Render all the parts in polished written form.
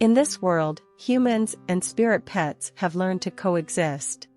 In this world, humans and spirit pets have learned to coexist.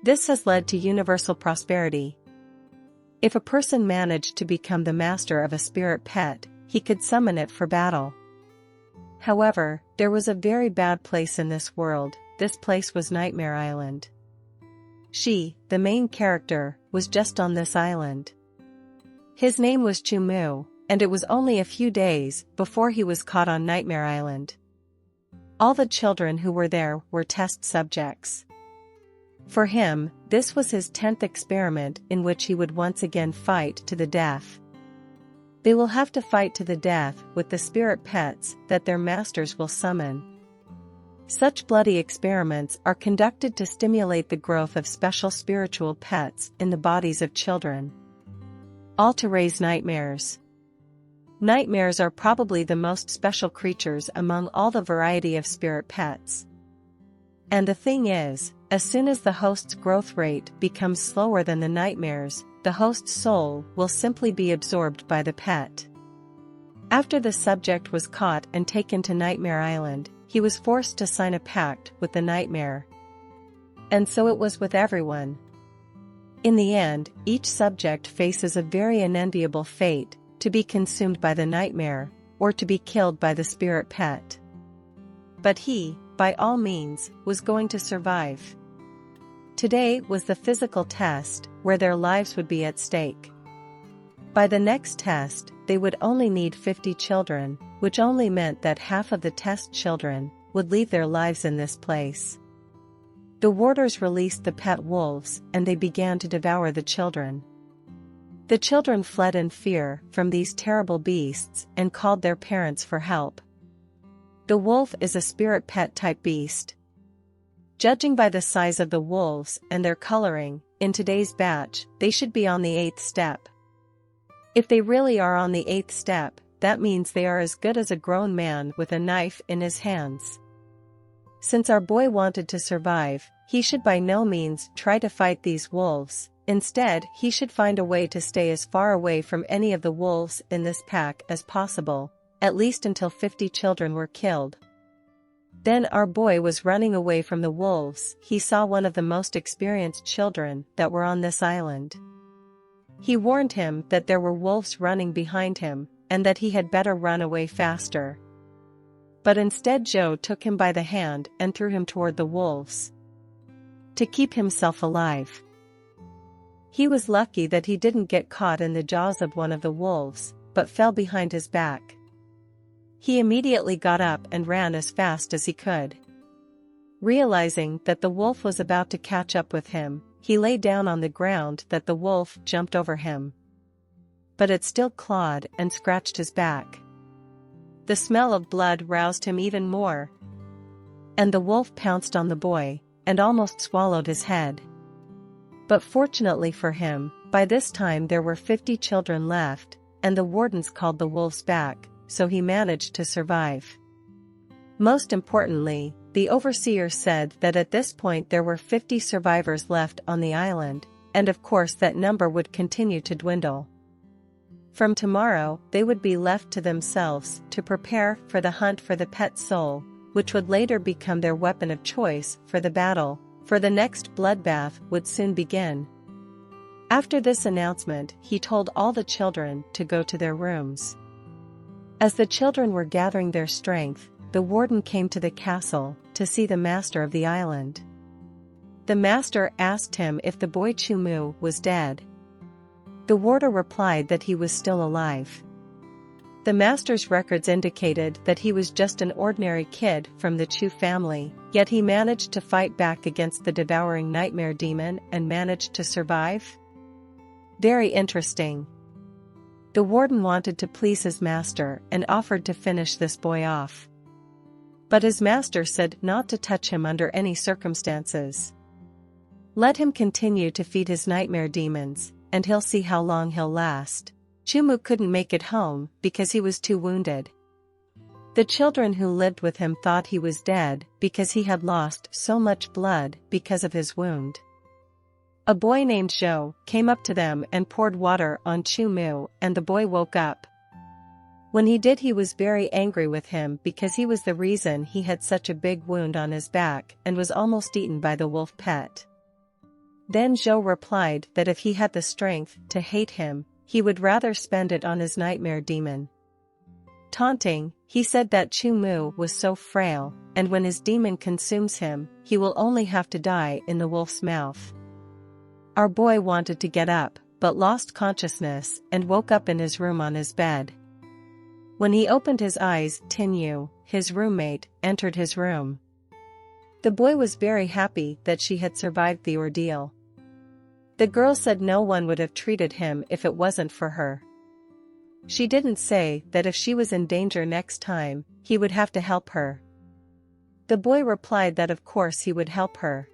This has led to universal prosperity. If a person managed to become the master of a spirit pet, he could summon it for battle. However, there was a very bad place in this world. This place was Nightmare Island. She, the main character, was just on this island. His name was Chu Mu, and it was only a few days before he was caught on Nightmare Island. All the children who were there were test subjects. For him, this was his 10th experiment in which he would once again fight to the death. They will have to fight to the death with the spirit pets that their masters will summon. Such bloody experiments are conducted to stimulate the growth of special spiritual pets in the bodies of children. All to raise nightmares. Nightmares are probably the most special creatures among all the variety of spirit pets. And the thing is, as soon as the host's growth rate becomes slower than the nightmares, the host's soul will simply be absorbed by the pet. After the subject was caught and taken to Nightmare Island, he was forced to sign a pact with the nightmare. And so it was with everyone. In the end, each subject faces a very unenviable fate, to be consumed by the nightmare, or to be killed by the spirit pet. But he, by all means, was going to survive. Today was the physical test, where their lives would be at stake. By the next test, they would only need 50 children, which only meant that half of the test children would leave their lives in this place. The warders released the pet wolves, and they began to devour the children. The children fled in fear from these terrible beasts and called their parents for help. The wolf is a spirit pet type beast. Judging by the size of the wolves and their coloring, in today's batch, they should be on the 8th step. If they really are on the 8th step, that means they are as good as a grown man with a knife in his hands. Since our boy wanted to survive, he should by no means try to fight these wolves. Instead, he should find a way to stay as far away from any of the wolves in this pack as possible, at least until 50 children were killed. Then our boy was running away from the wolves. He saw one of the most experienced children that were on this island. He warned him that there were wolves running behind him, and that he had better run away faster. But instead Joe took him by the hand and threw him toward the wolves. To keep himself alive. He was lucky that he didn't get caught in the jaws of one of the wolves, but fell behind his back. He immediately got up and ran as fast as he could. Realizing that the wolf was about to catch up with him, he lay down on the ground that the wolf jumped over him. But it still clawed and scratched his back. The smell of blood roused him even more. And the wolf pounced on the boy, and almost swallowed his head. But fortunately for him, by this time there were 50 children left, and the wardens called the wolves back, so he managed to survive. Most importantly, the overseer said that at this point there were 50 survivors left on the island, and of course that number would continue to dwindle. From tomorrow, they would be left to themselves to prepare for the hunt for the pet soul, which would later become their weapon of choice for the battle, for the next bloodbath would soon begin. After this announcement, he told all the children to go to their rooms. As the children were gathering their strength, the warden came to the castle to see the master of the island. The master asked him if the boy Chu Mu was dead. The warder replied that he was still alive. The master's records indicated that he was just an ordinary kid from the Chu family, yet he managed to fight back against the devouring nightmare demon and managed to survive? Very interesting. The warden wanted to please his master and offered to finish this boy off. But his master said not to touch him under any circumstances. Let him continue to feed his nightmare demons, and he'll see how long he'll last. Chu Mu couldn't make it home because he was too wounded. The children who lived with him thought he was dead because he had lost so much blood because of his wound. A boy named Zhou came up to them and poured water on Chu Mu, and the boy woke up. When he did, he was very angry with him because he was the reason he had such a big wound on his back and was almost eaten by the wolf pet. Then Zhou replied that if he had the strength to hate him, he would rather spend it on his nightmare demon. Taunting, he said that Chu Mu was so frail, and when his demon consumes him, he will only have to die in the wolf's mouth. Our boy wanted to get up, but lost consciousness and woke up in his room on his bed. When he opened his eyes, Tin Yu, his roommate, entered his room. The boy was very happy that she had survived the ordeal. The girl said no one would have treated him if it wasn't for her. She didn't say that if she was in danger next time, he would have to help her. The boy replied that of course he would help her.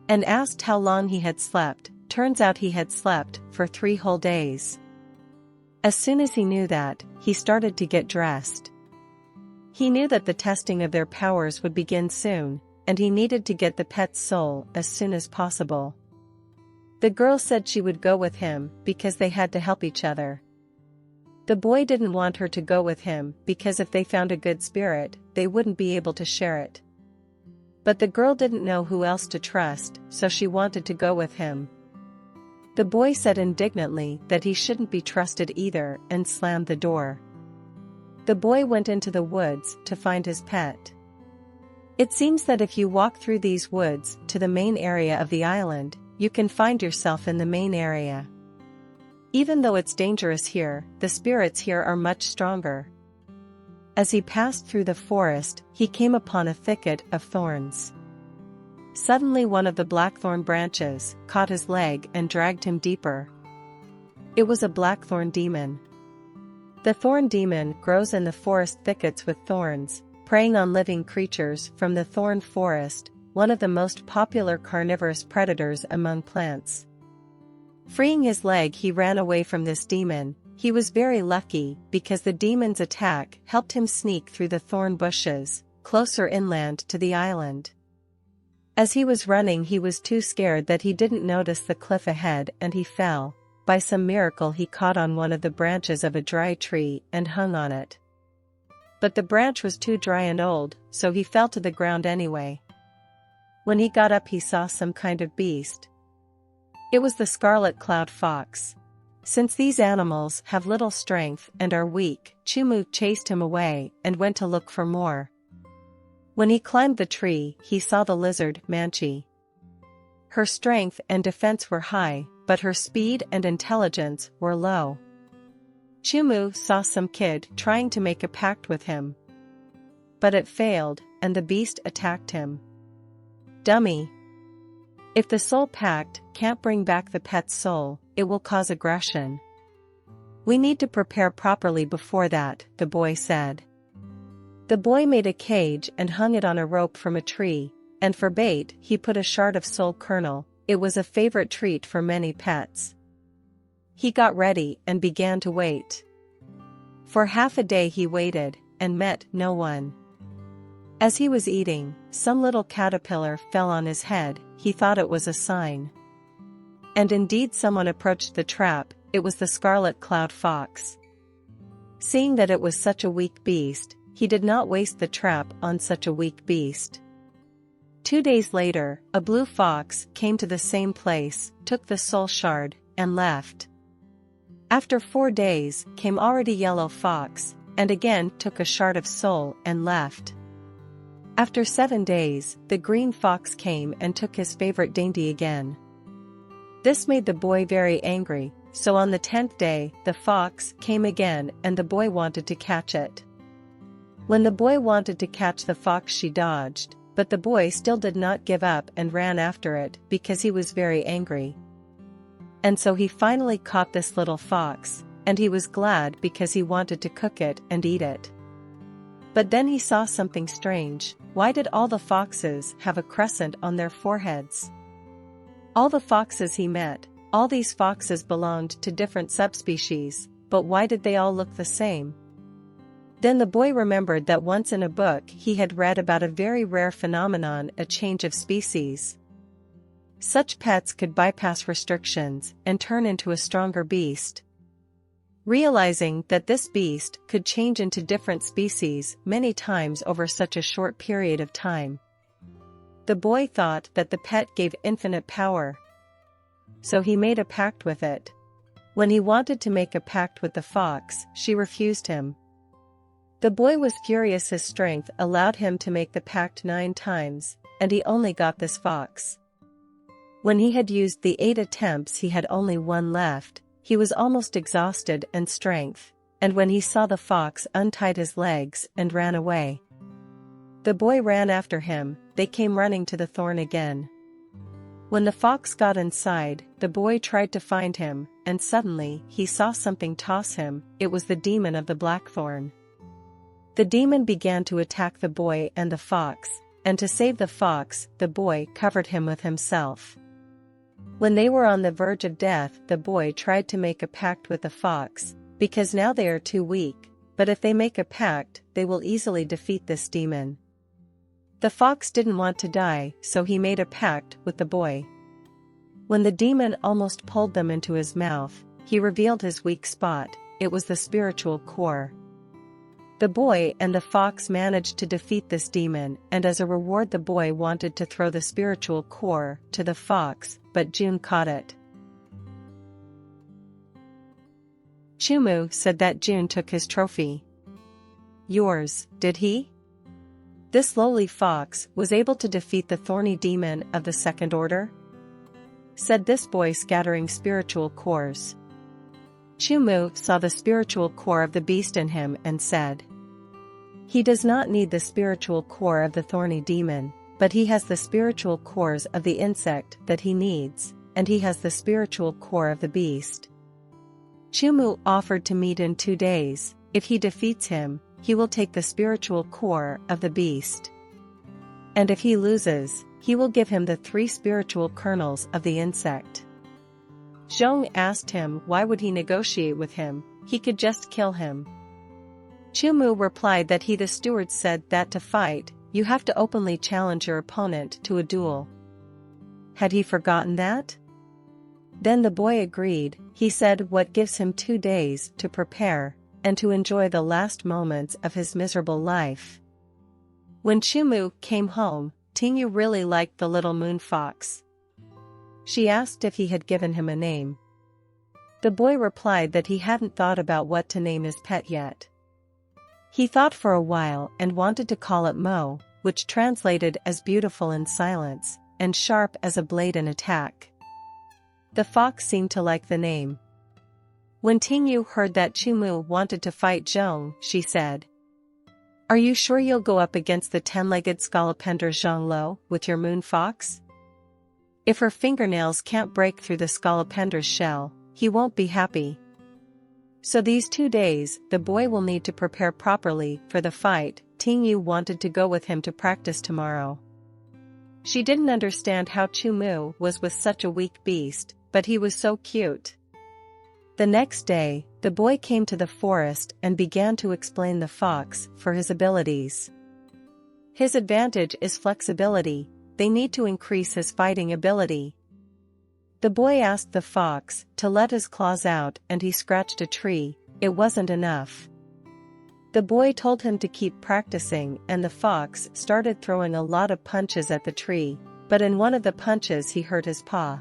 And asked how long he had slept. Turns out he had slept for 3 whole days. As soon as he knew that, he started to get dressed. He knew that the testing of their powers would begin soon, and he needed to get the pet's soul as soon as possible. The girl said she would go with him because they had to help each other. The boy didn't want her to go with him because if they found a good spirit, they wouldn't be able to share it. But the girl didn't know who else to trust, so she wanted to go with him. The boy said indignantly that he shouldn't be trusted either and slammed the door. The boy went into the woods to find his pet. It seems that if you walk through these woods to the main area of the island, you can find yourself in the main area. Even though it's dangerous here, the spirits here are much stronger. As he passed through the forest, he came upon a thicket of thorns. Suddenly one of the blackthorn branches caught his leg and dragged him deeper. It was a blackthorn demon. The thorn demon grows in the forest thickets with thorns, preying on living creatures from the thorn forest, one of the most popular carnivorous predators among plants. Freeing his leg, he ran away from this demon. He was very lucky because the demon's attack helped him sneak through the thorn bushes, closer inland to the island. As he was running, he was too scared that he didn't notice the cliff ahead and he fell. By some miracle he caught on one of the branches of a dry tree and hung on it. But the branch was too dry and old, so he fell to the ground anyway. When he got up, he saw some kind of beast. It was the scarlet cloud fox. Since these animals have little strength and are weak, Chu Mu chased him away and went to look for more. When he climbed the tree, he saw the lizard, Manchi. Her strength and defense were high, but her speed and intelligence were low. Chu Mu saw some kid trying to make a pact with him. But it failed, and the beast attacked him. Dummy! If the soul pact can't bring back the pet's soul, it will cause aggression. We need to prepare properly before that, the boy said. The boy made a cage and hung it on a rope from a tree, and for bait he put a shard of soul kernel. It was a favorite treat for many pets. He got ready and began to wait. For half a day he waited, and met no one. As he was eating, some little caterpillar fell on his head. He thought it was a sign. And indeed someone approached the trap. It was the scarlet cloud fox. Seeing that it was such a weak beast, he did not waste the trap on such a weak beast. 2 days later, a blue fox came to the same place, took the soul shard, and left. After 4 days, came already yellow fox, and again took a shard of soul and left. After 7 days, the green fox came and took his favorite dainty again. This made the boy very angry, so on the 10th day, the fox came again and the boy wanted to catch it. When the boy wanted to catch the fox, she dodged, but the boy still did not give up and ran after it because he was very angry. And so he finally caught this little fox, and he was glad because he wanted to cook it and eat it. But then he saw something strange. Why did all the foxes have a crescent on their foreheads? All the foxes he met, all these foxes belonged to different subspecies, but why did they all look the same? Then the boy remembered that once in a book he had read about a very rare phenomenon, a change of species. Such pets could bypass restrictions and turn into a stronger beast. Realizing that this beast could change into different species many times over such a short period of time, the boy thought that the pet gave infinite power. So he made a pact with it. When he wanted to make a pact with the fox, she refused him. The boy was furious. His strength allowed him to make the pact 9 times, and he only got this fox. When he had used the 8 attempts, he had only 1 left. He was almost exhausted in strength, and when he saw the fox untied his legs and ran away. The boy ran after him. They came running to the thorn again. When the fox got inside, the boy tried to find him, and suddenly he saw something toss him. It was the demon of the blackthorn. The demon began to attack the boy and the fox, and to save the fox, the boy covered him with himself. When they were on the verge of death, the boy tried to make a pact with the fox, because now they are too weak, but if they make a pact, they will easily defeat this demon. The fox didn't want to die, so he made a pact with the boy. When the demon almost pulled them into his mouth, he revealed his weak spot. It was the spiritual core. The boy and the fox managed to defeat this demon, and as a reward the boy wanted to throw the spiritual core to the fox, but June caught it. Chu Mu said that June took his trophy. Yours, did he? This lowly fox was able to defeat the thorny demon of the second order? Said this boy, scattering spiritual cores. Chu Mu saw the spiritual core of the beast in him and said, "He does not need the spiritual core of the thorny demon, but he has the spiritual cores of the insect that he needs, and he has the spiritual core of the beast." Chu Mu offered to meet in 2 days. If he defeats him, he will take the spiritual core of the beast. And if he loses, he will give him the 3 spiritual kernels of the insect. Zhong asked him why would he negotiate with him, he could just kill him. Chu Mu replied that he, the steward, said that to fight, you have to openly challenge your opponent to a duel. Had he forgotten that? Then the boy agreed. He said what gives him 2 days to prepare, and to enjoy the last moments of his miserable life. When Chu Mu came home, Tingyu really liked the little moon fox. She asked if he had given him a name. The boy replied that he hadn't thought about what to name his pet yet. He thought for a while and wanted to call it Mo, which translated as beautiful in silence, and sharp as a blade in attack. The fox seemed to like the name. When Tingyu heard that Chu Mu wanted to fight Zhong, she said, "Are you sure you'll go up against the 10-legged scolopender Zhonglo with your moon fox? If her fingernails can't break through the scolopender's shell, he won't be happy." So these 2 days, the boy will need to prepare properly for the fight. Tingyu wanted to go with him to practice tomorrow. She didn't understand how Chu Mu was with such a weak beast, but he was so cute. The next day, the boy came to the forest and began to explain the fox for his abilities. His advantage is flexibility. They need to increase his fighting ability. The boy asked the fox to let his claws out and he scratched a tree. It wasn't enough. The boy told him to keep practicing and the fox started throwing a lot of punches at the tree, but in one of the punches he hurt his paw.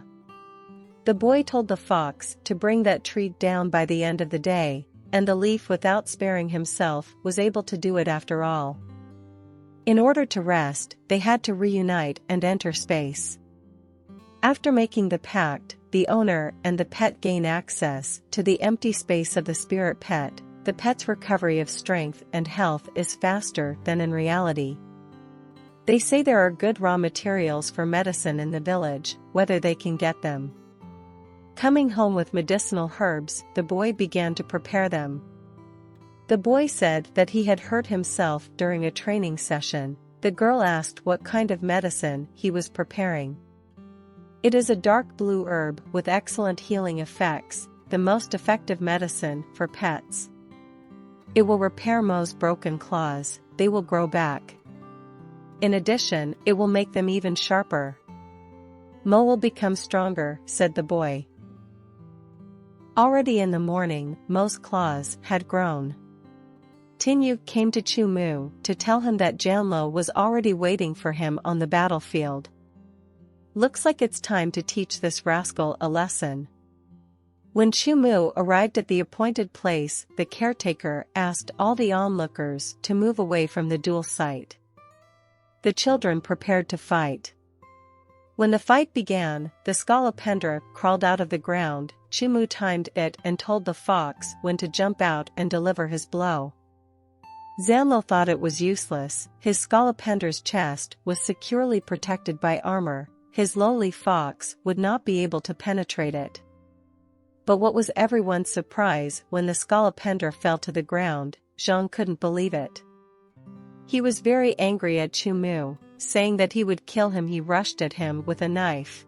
The boy told the fox to bring that tree down by the end of the day, and the leaf, without sparing himself, was able to do it after all. In order to rest, they had to reunite and enter space. After making the pact, the owner and the pet gain access to the empty space of the spirit pet. The pet's recovery of strength and health is faster than in reality. They say there are good raw materials for medicine in the village, whether they can get them. Coming home with medicinal herbs, the boy began to prepare them. The boy said that he had hurt himself during a training session. The girl asked what kind of medicine he was preparing. It is a dark blue herb with excellent healing effects, the most effective medicine for pets. It will repair Mo's broken claws, they will grow back. In addition, it will make them even sharper. Mo will become stronger, said the boy. Already in the morning, Mo's claws had grown. Tinyu came to Chu Mu to tell him that Janlo was already waiting for him on the battlefield. Looks like it's time to teach this rascal a lesson. When Chu Mu arrived at the appointed place, the caretaker asked all the onlookers to move away from the duel site. The children prepared to fight. When the fight began, the Scolopendra crawled out of the ground. Chu Mu timed it and told the fox when to jump out and deliver his blow. Zanlo thought it was useless. His Scolopendra's chest was securely protected by armor. His lowly fox would not be able to penetrate it. But what was everyone's surprise when the Scolopendra fell to the ground? Zhang couldn't believe it. He was very angry at Chu Mu, saying that he would kill him. He rushed at him with a knife.